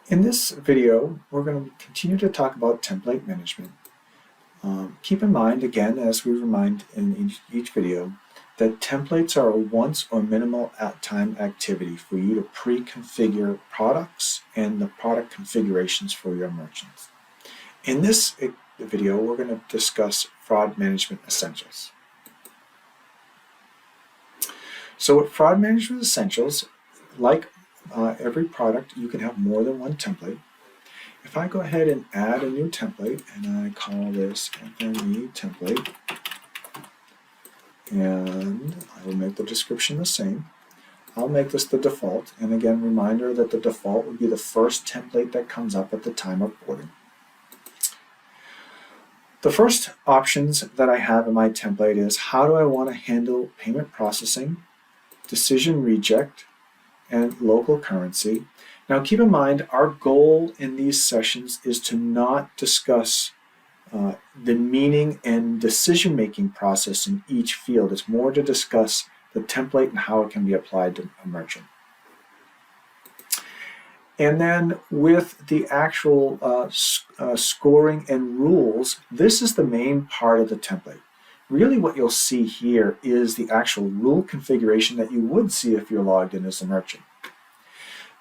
In this video, we're going to continue to talk about template management. Keep in mind, again, as we remind in each video, that templates are a once or minimal time activity for you to pre-configure products and the product configurations for your merchants. In this video, we're going to discuss fraud management essentials. So with fraud management essentials, like every product, you can have more than one template. If I go ahead and add a new template, and I call this FME template, and I will make the description the same, I'll make this the default, and again, reminder that the default would be the first template that comes up at the time of boarding. The first options that I have in my template is how do I want to handle payment processing, decision reject, and local currency. Now keep in mind, our goal in these sessions is to not discuss the meaning and decision-making process in each field. It's more to discuss the template and how it can be applied to a merchant. And then with the actual scoring and rules, this is the main part of the template. Really what you'll see here is the actual rule configuration that you would see if you're logged in as a merchant.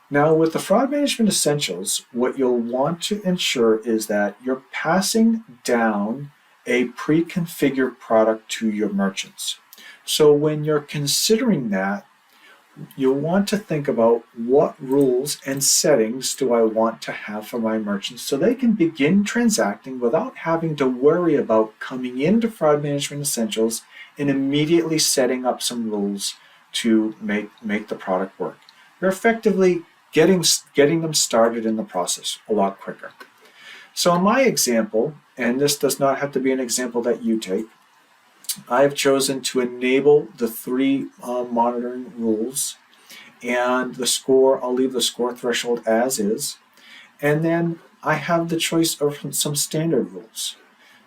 Now with the Fraud Management Essentials, what you'll want to ensure is that you're passing down a pre-configured product to your merchants. So when you're considering that, you'll want to think about what rules and settings do I want to have for my merchants so they can begin transacting without having to worry about coming into Fraud Management Essentials and immediately setting up some rules to make the product work. You're effectively getting them started in the process a lot quicker. So in my example, and this does not have to be an example that you take, I've chosen to enable the three monitoring rules, and the score, I'll leave the score threshold as is, and then I have the choice of some standard rules.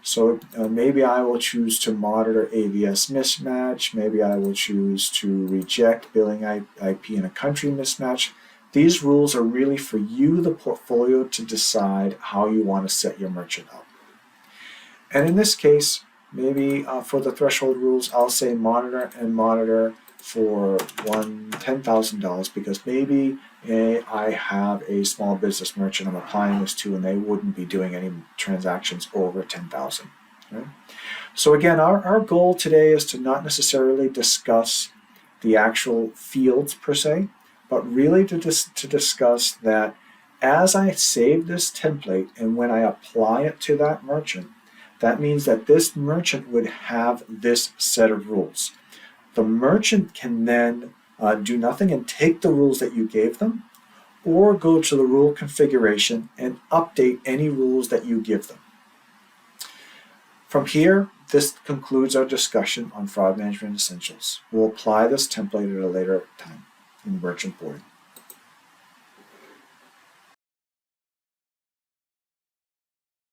So maybe I will choose to monitor AVS mismatch, maybe I will choose to reject billing IP in a country mismatch. These rules are really for you, the portfolio, to decide how you want to set your merchant up. And in this case, maybe for the threshold rules, I'll say monitor and monitor for $10,000 because maybe I have a small business merchant I'm applying this to and they wouldn't be doing any transactions over $10,000. Right? So again, our goal today is to not necessarily discuss the actual fields per se, but really to discuss that as I save this template and when I apply it to that merchant, that means that this merchant would have this set of rules. The merchant can then do nothing and take the rules that you gave them, or go to the rule configuration and update any rules that you give them. From here, this concludes our discussion on Fraud Management Essentials. We'll apply this template at a later time in merchant boarding.